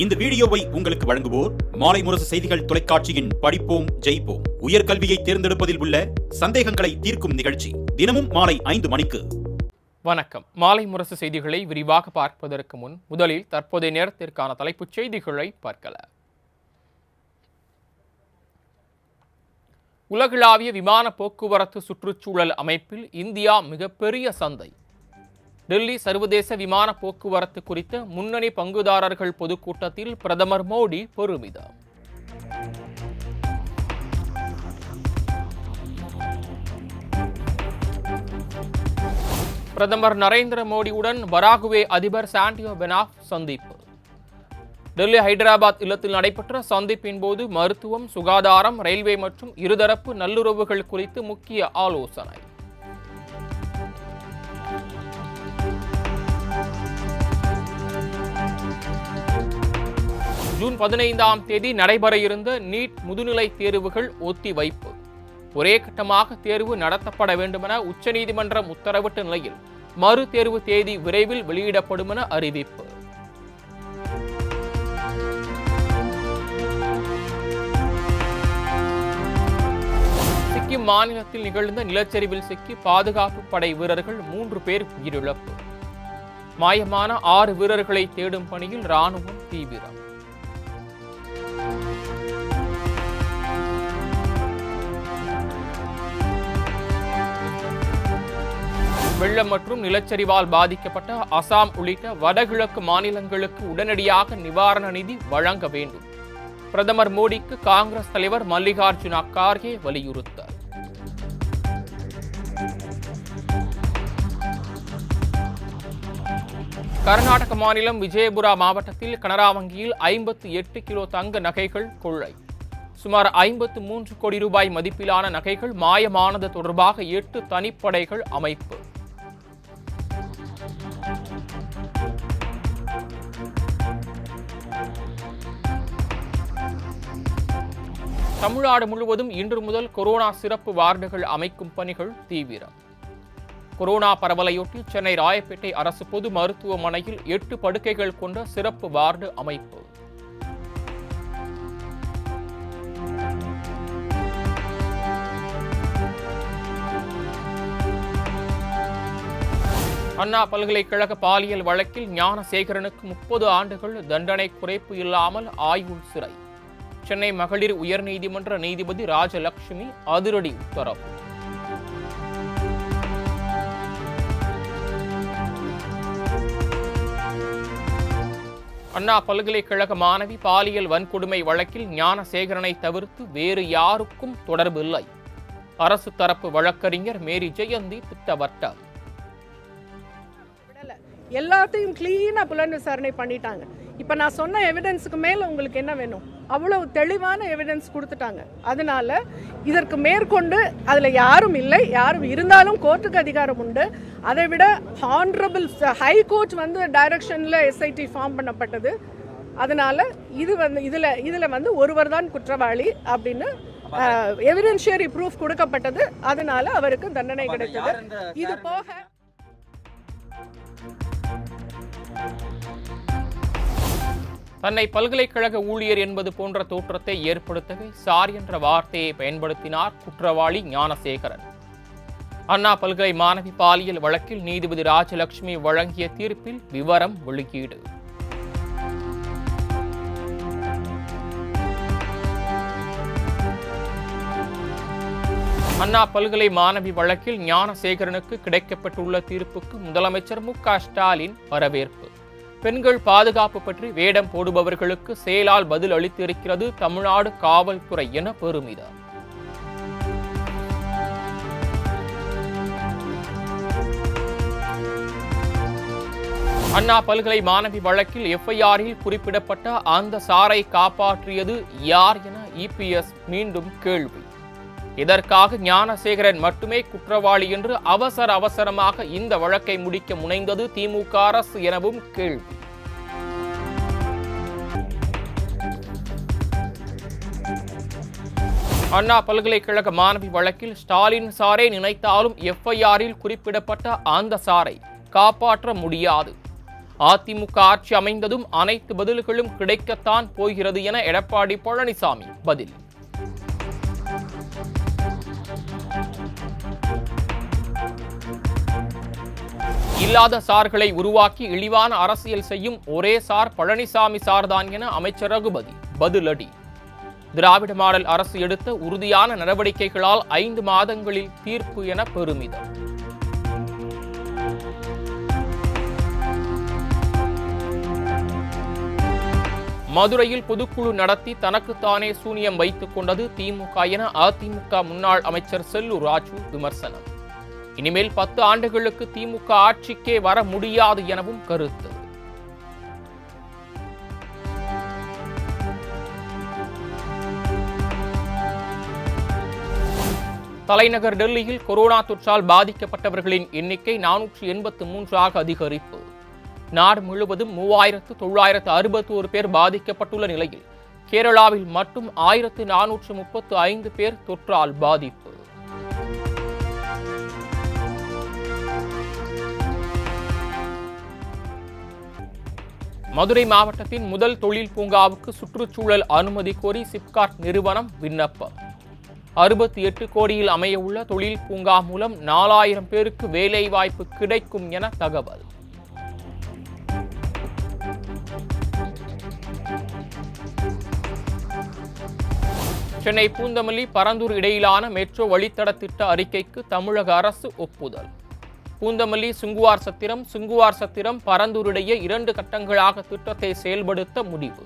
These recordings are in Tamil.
இந்த வீடியோவை உங்களுக்கு வழங்குவோர் மாலை முரசு செய்திகள் தொலைக்காட்சியின் படிப்போம் ஜெயிப்போம் உயர்கல்வியை தேர்ந்தெடுப்பதில் உள்ள சந்தேகங்களை தீர்க்கும் நிகழ்ச்சி தினமும் மாலை 5 மணிக்கு. வணக்கம். மாலை முரசு செய்திகளை விரிவாக பார்ப்பதற்கு முன் முதலில் தற்போதைய நேரத்திற்கான தலைப்புச் செய்திகளை பார்க்கலாம். உலகளாவிய விமான போக்குவரத்து சுற்றுச்சூழல் அமைப்பில் இந்தியா மிகப்பெரிய சந்தை. டெல்லி சர்வதேச விமான போக்குவரத்து குறித்த முன்னணி பங்குதாரர்கள் பொதுக்கூட்டத்தில் பிரதமர் மோடி பெருமிதம். பிரதமர் நரேந்திர மோடியுடன் பராகுவே அதிபர் சாண்டியோ பெனாஃப் சந்திப்பு. டெல்லி ஹைதராபாத் இல்லத்தில் நடைபெற்ற சந்திப்பின் போது மருத்துவம், சுகாதாரம், ரயில்வே மற்றும் இருதரப்பு நல்லுறவுகள் குறித்து முக்கிய ஆலோசனை. ஜூன் 15ஆம் தேதி நடைபெற இருந்த நீட் முதுநிலை தேர்வுகள் ஒத்திவைப்பு. ஒரே கட்டமாக தேர்வு நடத்தப்பட வேண்டுமென உச்சநீதிமன்றம் உத்தரவிட்ட நிலையில் மறு தேர்வு தேதி விரைவில் வெளியிடப்படும் என அறிவிப்பு. சிக்கிம் மாநிலத்தில் நிகழ்ந்த நிலச்சரிவில் சிக்கி பாதுகாப்பு படை வீரர்கள் 3 பேர் உயிரிழப்பு. மாயமான 6 வீரர்களை தேடும் பணியில் ராணுவம் தீவிரம். வெள்ளம் மற்றும் நிலச்சரிவால் பாதிக்கப்பட்ட அசாம் உள்ளிட்ட வடகிழக்கு மாநிலங்களுக்கு உடனடியாக நிவாரண நிதி வழங்க வேண்டும். பிரதமர் மோடிக்கு காங்கிரஸ் தலைவர் மல்லிகார்ஜுன கார்கே வலியுறுத்தல். கர்நாடக மாநிலம் விஜயபுரா மாவட்டத்தில் கனரா வங்கியில் 58 கிலோ தங்க நகைகள் கொள்ளை. சுமார் 53 கோடி ரூபாய் மதிப்பிலான நகைகள் மாயமானது தொடர்பாக 8 தனிப்படைகள் அமைப்பு. தமிழ்நாடு முழுவதும் இன்று முதல் கொரோனா சிறப்பு வார்டுகள் அமைக்கும் பணிகள் தீவிரம். கொரோனா பரவலையொட்டி சென்னை ராயப்பேட்டை அரசு பொது மருத்துவமனையில் 8 படுக்கைகள் கொண்ட சிறப்பு வார்டு அமைப்பு. அண்ணா பல்கலைக்கழக பாலியல் வழக்கில் ஞானசேகரனுக்கு 30 ஆண்டுகள் தண்டனை குறைப்பு இல்லாமல் ஆயுள் சிறை. சென்னை மகளிர் உயர்நீதிமன்ற நீதிபதி ராஜலட்சுமி அதிரடி உத்தரவு. அண்ணா பல்கலைக்கழக மாணவி பாலியல் வன்கொடுமை வழக்கில் ஞானசேகரனை தவிர்த்து வேறு யாருக்கும் தொடர்பில்லை. அரசு தரப்பு வழக்கறிஞர் மேரி ஜெயந்தி திட்டவட்டம். எல்லாத்தையும் கிளீனா புலன் விசாரணை பண்ணிட்டாங்க. இப்ப நான் சொன்ன எவிடன்ஸுக்கு மேல உங்களுக்கு என்ன வேணும்? அவ்வளவு தெளிவான எவிடன்ஸ் கொடுத்துட்டாங்க. அதனால இதற்கு மேற்கொண்டு அதுல யாரும் இல்லை, யாரும் இருந்தாலும் கோர்ட்டுக்கு அதிகாரம் உண்டு. அதை விட ஹானரபிள் ஹை கோர்ட் டைரக்ஷன்ல எஸ்ஐடி ஃபார்ம் பண்ணப்பட்டது. அதனால இதுல ஒருவர் தான் குற்றவாளி அப்படின்னு எவிடென்ஷியரி ப்ரூஃப் கொடுக்கப்பட்டது. அதனால அவருக்கு தண்டனை கிடைத்தது. இது போக தன்னை பல்கலைக்கழக ஊழியர் என்பது போன்ற தோற்றத்தை ஏற்படுத்தவே சார் என்ற வார்த்தையை பயன்படுத்தினார் குற்றவாளி ஞானசேகரன். அண்ணா பல்கலை மாணவி பாலியல் வழக்கில் நீதிபதி ராஜலட்சுமி வழங்கிய தீர்ப்பில் விவரம் வெளியீடு. அண்ணா பல்கலை மாணவி வழக்கில் ஞானசேகரனுக்கு கிடைக்கப்பட்டுள்ள தீர்ப்புக்கு முதலமைச்சர் மு.க.ஸ்டாலின் வரவேற்பு. பெண்கள் பாதுகாப்பு பற்றி வேடம் போடுபவர்களுக்கு செயலால் பதில் அளித்திருக்கிறது தமிழ்நாடு காவல்துறை என பெருமிதம். அண்ணா பல்கலை மாணவி வழக்கில் எஃப்ஐஆரில் குறிப்பிடப்பட்ட அந்த சாரை காப்பாற்றியது யார் என இபிஎஸ் மீண்டும் கேள்வி. இதற்காக ஞானசேகரன் மட்டுமே குற்றவாளி என்று அவசரமாக இந்த வழக்கை முடிக்க முனைந்தது திமுக அரசு எனவும் கேள்வி. அண்ணா பல்கலைக்கழக மாணவி வழக்கில் ஸ்டாலின் சாரை நினைத்தாலும் எஃப்ஐஆரில் குறிப்பிடப்பட்ட அந்த சாரை காப்பாற்ற முடியாது. அதிமுக ஆட்சி அமைந்ததும் அனைத்து பதில்களும் கிடைக்கத்தான் போகிறது என எடப்பாடி பழனிசாமி பதில். இல்லாத சார்களை உருவாக்கி இழிவான அரசியல் செய்யும் ஒரே சார் பழனிசாமி சார்தான் என அமைச்சர் ரகுபதி பதிலடி. திராவிட மாடல் அரசு எடுத்த உறுதியான நடவடிக்கைகளால் 5 மாதங்களில் தீர்ப்பு என பெருமிதம். மதுரையில் பொதுக்குழு நடத்தி தனக்குத்தானே சூனியம் வைத்துக் கொண்டது திமுக என அதிமுக முன்னாள் அமைச்சர் செல்லூர் ராஜு விமர்சனம். இனிமேல் 10 ஆண்டுகளுக்கு திமுக ஆட்சிக்கே வர முடியாது எனவும் கருத்து. தலைநகர் டெல்லியில் கொரோனா தொற்றால் பாதிக்கப்பட்டவர்களின் எண்ணிக்கை 483 அதிகரிப்பு. நாடு முழுவதும் 3961 பேர் பாதிக்கப்பட்டுள்ள நிலையில் கேரளாவில் மட்டும் 1435 பேர் தொற்றால் பாதிப்பு. மதுரை மாவட்டத்தின் முதல் தொழில் பூங்காவுக்கு சுற்றுச்சூழல் அனுமதி கோரி சிப்காட் நிறுவனம் விண்ணப்பம். 68 கோடியில் அமைய உள்ள தொழில் பூங்கா மூலம் 4000 பேருக்கு வேலைவாய்ப்பு கிடைக்கும் என தகவல். சென்னை பூந்தமல்லி பரந்தூர் இடையிலான மெட்ரோ வழித்தட திட்ட அறிக்கைக்கு தமிழக அரசு ஒப்புதல். பூந்தமல்லி சுங்குவார் சத்திரம் பரந்தூர் இடையே 2 கட்டங்களாக திட்டத்தை செயல்படுத்த முடிவு.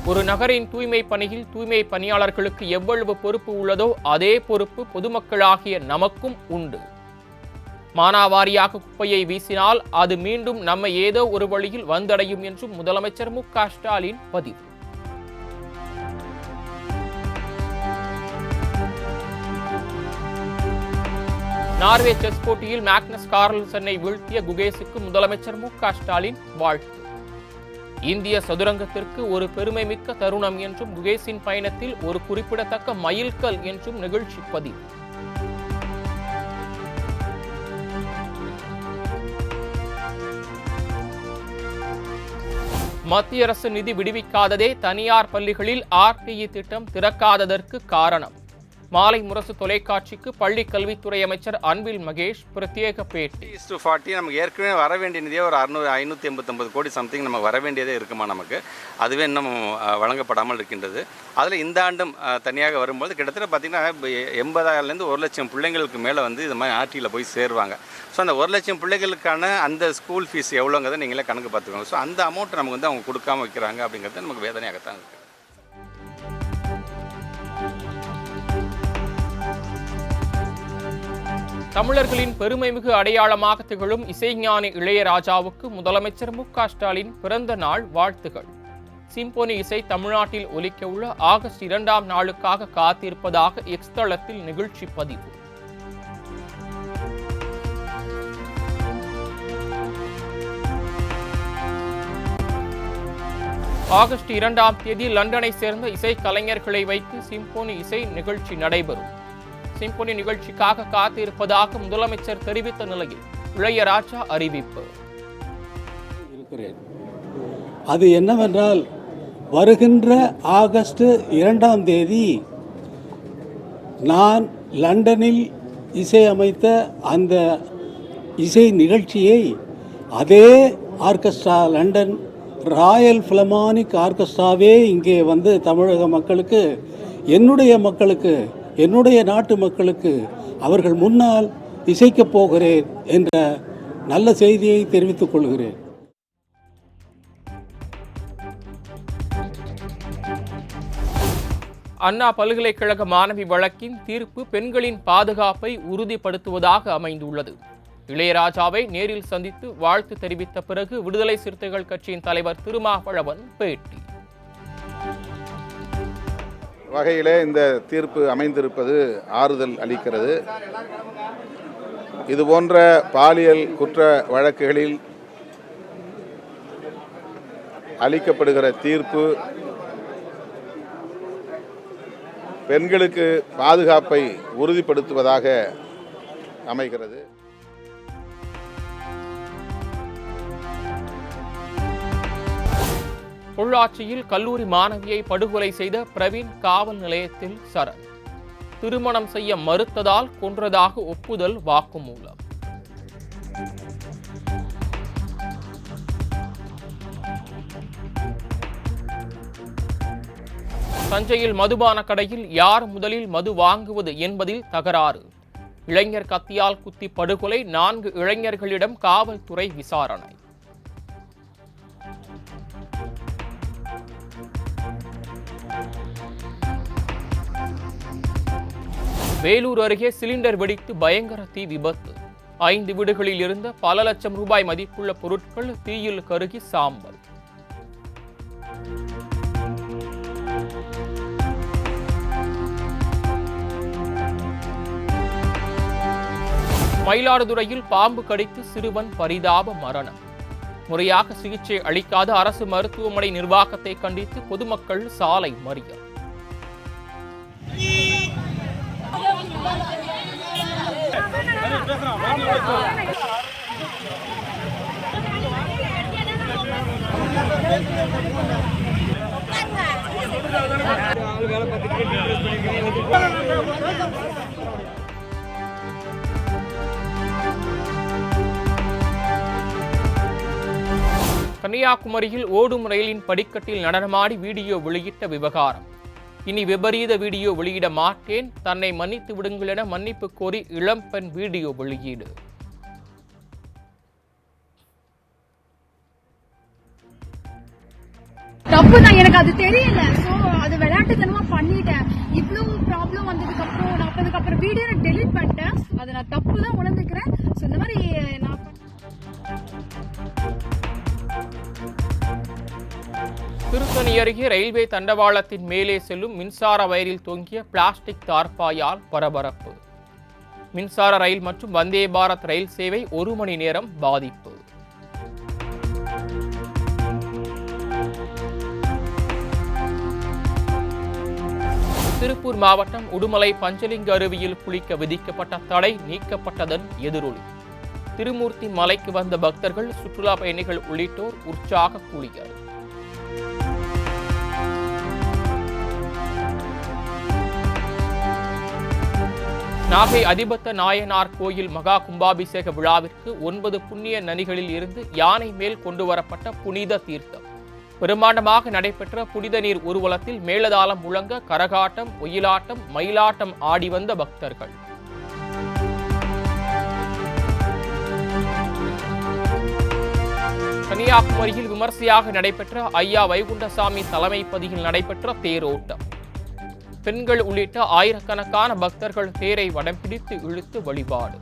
ஒரு நகரின் தூய்மை பணியில் தூய்மை பணியாளர்களுக்கு எவ்வளவு பொறுப்பு உள்ளதோ அதே பொறுப்பு பொதுமக்களாகிய நமக்கும் உண்டு. மானாவாரியாக குப்பையை வீசினால் அது மீண்டும் நம்மை ஏதோ ஒரு வழியில் வந்தடையும் என்றும் முதலமைச்சர் மு.க. ஸ்டாலின் பதிவு. நார்வே செஸ் போட்டியில் மேக்னஸ் கார்ல்சனை வீழ்த்திய குகேஸுக்கு முதலமைச்சர் மு.க. ஸ்டாலின் வாழ்த்து. இந்திய சதுரங்கத்திற்கு ஒரு பெருமைமிக்க தருணம் என்றும் குகேஸின் பயணத்தில் ஒரு குறிப்பிடத்தக்க மைல்கல் என்றும் நிகழ்ச்சி பதிவு. மத்திய அரசு நிதி விடுவிக்காததே தனியார் பள்ளிகளில் ஆர்டிஇ திட்டம் திறக்காததற்கு காரணம். மாலை முரசு தொலைக்காட்சிக்கு பள்ளி கல்வித்துறை அமைச்சர் அன்பில் மகேஷ் பிரத்யேக பேட்டி. 40 நமக்கு ஏற்கனவே வர வேண்டிய நிதியே ஒரு 589 கோடி சம்திங் நமக்கு வர வேண்டியதே இருக்குமா நமக்கு, அதுவே இன்னும் வழங்கப்படாமல் இருக்கின்றது. அதில் இந்த ஆண்டும் தனியாக வரும்போது கிட்டத்தட்ட பார்த்திங்கன்னா 80,000லேருந்து 1 லட்சம் பிள்ளைங்களுக்கு மேலே இது மாதிரி ஆர்டியில் போய் சேருவாங்க. ஸோ அந்த 1 லட்சம் பிள்ளைகளுக்கான அந்த ஸ்கூல் ஃபீஸ் எவ்வளோங்கிறத நீங்களே கணக்கு பார்த்துக்கோங்க. ஸோ அந்த அமௌண்ட் நமக்கு அவங்க கொடுக்காமல் வைக்கிறாங்க அப்படிங்கிறது நமக்கு வேதனையாகத்தான் இருக்குது. தமிழர்களின் பெருமைமிகு அடையாளமாக திகழும் இசைஞானி இளையராஜாவுக்கு முதலமைச்சர் மு.க. ஸ்டாலின் பிறந்த நாள் வாழ்த்துகள். சிம்போனி இசை தமிழ்நாட்டில் ஒலிக்க உள்ள ஆகஸ்ட் 2ஆம் நாளுக்காக காத்திருப்பதாக எக்ஸ் தளத்தில் நிகழ்ச்சி பதிவு. ஆகஸ்ட் 2ஆம் தேதி லண்டனை சேர்ந்த இசை கலைஞர்களை வைத்து சிம்போனி இசை நிகழ்ச்சி நடைபெறும். சிம்போனி நிகழ்ச்சிக்காக காத்திருப்பதாக முதலமைச்சர் தெரிவித்த நிலையில் இளையராஜா அறிவிப்பு. அது என்னவென்றால் வருகின்ற ஆகஸ்ட் 2ஆம் தேதி நான் லண்டனில் இசையமைத்த அந்த இசை நிகழ்ச்சியை அதே ஆர்கெஸ்ட்ரா லண்டன் ராயல் ஃபிலமானிக் ஆர்கெஸ்ட்ராவே இங்கே தமிழக மக்களுக்கு, என்னுடைய மக்களுக்கு, என்னுடைய நாட்டு மக்களுக்கு அவர்கள் முன்னால் இசைக்கப் போகிறேன் என்ற நல்ல செய்தியை தெரிவித்துக் கொள்கிறேன். அண்ணா பல்கலைக்கழக மாணவி வழக்கின் தீர்ப்பு பெண்களின் பாதுகாப்பை உறுதிப்படுத்துவதாக அமைந்துள்ளது. இளையராஜாவை நேரில் சந்தித்து வாழ்த்து தெரிவித்த பிறகு விடுதலை சிறுத்தைகள் கட்சியின் தலைவர் திருமாவளவன் பேட்டி. வகையிலே இந்த தீர்ப்பு அமைந்திருப்பது ஆறுதல் அளிக்கிறது. இதுபோன்ற பாலியல் குற்ற வழக்குகளில் அளிக்கப்படுகிற தீர்ப்பு பெண்களுக்கு பாதுகாப்பை உறுதிப்படுத்துவதாக அமைகிறது. பொள்ளாச்சியில் கல்லூரி மாணவியை படுகொலை செய்த பிரவீன் காவல் நிலையத்தில் சரண். திருமணம் செய்ய மறுத்ததால் கொன்றதாக ஒப்புதல் வாக்குமூலம். தஞ்சையில் மதுபான கடையில் யார் முதலில் மது வாங்குவது என்பதில் தகராறு. இளைஞர் கத்தியால் குத்தி படுகொலை, 4 இளைஞர்களிடம் காவல்துறை விசாரணை. வேலூர் அருகே சிலிண்டர் வெடித்து பயங்கர தீ விபத்து. 5 வீடுகளில் இருந்த பல லட்சம் ரூபாய் மதிப்புள்ள பொருட்கள் தீயில் கருகி சாம்பல். மயிலாடுதுறையில் பாம்பு கடித்து சிறுவன் பரிதாப மரணம். முறையாக சிகிச்சை அளிக்காத அரசு மருத்துவமனை நிர்வாகத்தை கண்டித்து பொதுமக்கள் சாலை மறியல். கன்னியாகுமரியில் ஓடும் ரயிலின் படிக்கட்டில் நடனமாடி வீடியோ வெளியிட்ட விவகாரம். இனி விபரீத வீடியோ வெளியிட மாட்டேன், தன்னை மன்னித்து விடுங்கள் என மன்னிப்பு கோரி இளம்பெண் வீடியோ வெளியீடு. தப்பு தான், எனக்கு அது தெரியல. சோ அது விளையாட்டுத்தனமா பண்ணிட்டேன். இவ்வளவு ப்ராப்ளம் வந்ததுக்கு அப்புறம் நான் அதுக்கப்புறம் வீடியோ டெலீட் பண்ணிட்டேன். அதை நான் தப்பு தான் உணர்ந்துக்கிறேன். சோ இந்த மாதிரி நான் திருத்தணி அருகே ரயில்வே தண்டவாளத்தின் மேலே செல்லும் மின்சார வயரில் தொங்கிய பிளாஸ்டிக் தார்பாயால் பரபரப்பு. மின்சார ரயில் மற்றும் வந்தே பாரத் ரயில் சேவை 1 மணி நேரம் பாதிப்பு. திருப்பூர் மாவட்டம் உடுமலை பஞ்சலிங்க அருவியில் குளிக்க விதிக்கப்பட்ட தடை நீக்கப்பட்டதன் எதிரொலி. திருமூர்த்தி மலைக்கு வந்த பக்தர்கள், சுற்றுலா பயணிகள் உள்ளிட்டோர் உற்சாக குளியல். நாகை அதிபத்த நாயனார் கோயில் மகா கும்பாபிஷேக விழாவிற்கு 9 புண்ணிய நதிகளில் இருந்து யானை மேல் கொண்டுவரப்பட்ட புனித தீர்த்தம். பிரம்மாண்டமாக நடைபெற்ற புனித நீர் ஊர்வலத்தில் மேளதாளம் முழங்க கரகாட்டம், ஒயிலாட்டம், மயிலாட்டம் ஆடி வந்த பக்தர்கள். கன்னியாகுமரியில் விமர்சையாக நடைபெற்ற ஐயா வைகுண்டசாமி தலைமைப்பதியில் நடைபெற்ற தேரோட்டம். பெண்கள் உள்ளிட்ட ஆயிரக்கணக்கான பக்தர்கள் தேரை வடம் பிடித்து இழுத்து வழிபாடு.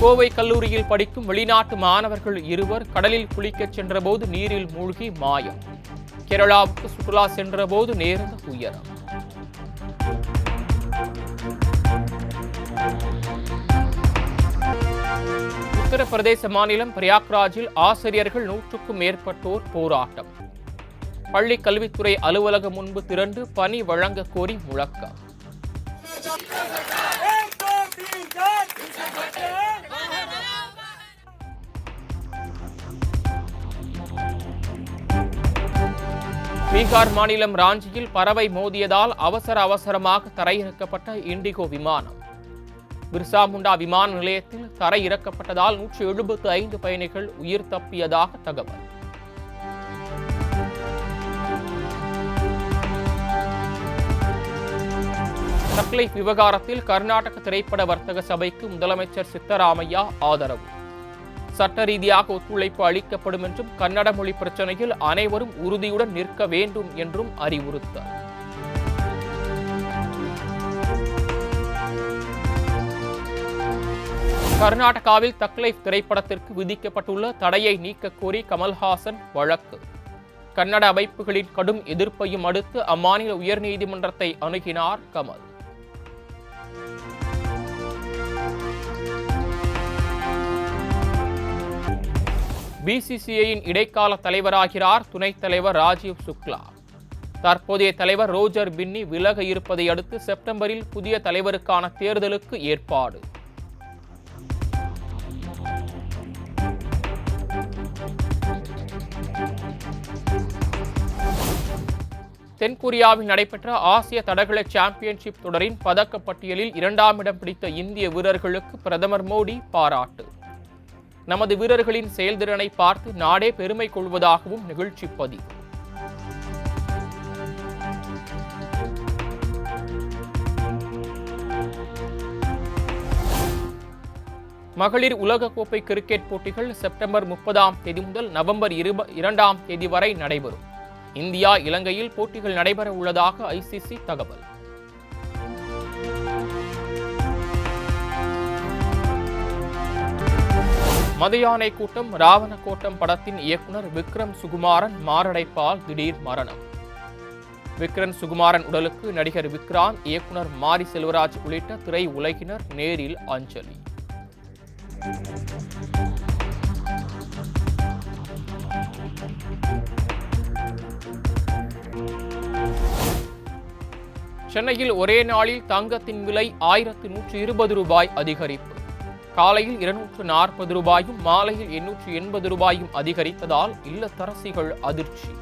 கோவை கல்லூரியில் படிக்கும் வெளிநாட்டு மாணவர்கள் 2 கடலில் குளிக்கச் சென்றபோது நீரில் மூழ்கி மாயம். கேரளாவுக்கு சுற்றுலா சென்றபோது நேர்ந்த துயரம். உத்தரப்பிரதேச மாநிலம் பிரயாக்ராஜில் ஆசிரியர்கள் 100க்கும் மேற்பட்டோர் போராட்டம். பள்ளி கல்வித்துறை அலுவலகம் முன்பு திரண்டு பணி வழங்க கோரி முழக்கம். பீகார் மாநிலம் ராஞ்சியில் பறவை மோதியதால் அவசரமாக தரையிறக்கப்பட்ட இண்டிகோ விமானம். பிர்சா முண்டா விமான நிலையத்தில் தரையிறக்கப்பட்டதால் 175 பயணிகள் உயிர் தப்பியதாக தகவல். தக்லைஃப் விவகாரத்தில் கர்நாடக திரைப்பட வர்த்தக சபைக்கு முதலமைச்சர் சித்தராமையா ஆதரவு. சட்ட ரீதியாக ஒத்துழைப்பு அளிக்கப்படும் என்றும், கன்னட மொழி பிரச்சனையில் அனைவரும் உறுதியுடன் நிற்க வேண்டும் என்றும் அறிவுறுத்தார். கர்நாடகாவில் தக்லைஃப் திரைப்படத்திற்கு விதிக்கப்பட்டுள்ள தடையை நீக்க கோரி கமல்ஹாசன் வழக்கு. கன்னட அமைப்புகளின் கடும் எதிர்ப்பையும் அடுத்து அம்மாநில உயர்நீதிமன்றத்தை அணுகினார் கமல். பிசிசிஐயின் இடைக்கால தலைவராகிறார் துணைத் தலைவர் ராஜீவ் சுக்லா. தற்போதைய தலைவர் ரோஜர் பின்னி விலக இருப்பதை அடுத்து செப்டம்பரில் புதிய தலைவருக்கான தேர்தலுக்கு ஏற்பாடு. தென்கொரியாவில் நடைபெற்ற ஆசிய தடகள சாம்பியன்ஷிப் தொடரின் பதக்கப்பட்டியலில் 2ஆம் இடம் பிடித்த இந்திய வீரர்களுக்கு பிரதமர் மோடி பாராட்டு. நமது வீரர்களின் செயல்திறனை பார்த்து நாடே பெருமை கொள்வதாகவும் நிகழ்ச்சி பதிவு. மகளிர் உலகக்கோப்பை கிரிக்கெட் போட்டிகள் செப்டம்பர் 30ஆம் தேதி முதல் நவம்பர் 2ஆம் தேதி வரை நடைபெறும். இந்தியா இலங்கையில் போட்டிகள் நடைபெற உள்ளதாக ஐசிசி தகவல். மதியானை கூட்டம் ராவண கோட்டம் படத்தின் இயக்குனர் விக்ரம் சுகுமாரன் மாரடைப்பால் திடீர் மரணம். விக்ரம் சுகுமாரன் உடலுக்கு நடிகர் விக்ராந்த், இயக்குனர் மாரி செல்வராஜ் உள்ளிட்ட திரை உலகினர் நேரில் அஞ்சலி. சென்னையில் ஒரே நாளில் தங்கத்தின் விலை 1120 ரூபாய் அதிகரிப்பு. காலையில் 240 ரூபாயும் மாலையில் 880 ரூபாயும் அதிகரித்ததால் இல்லத்தரசிகள் அதிர்ச்சி.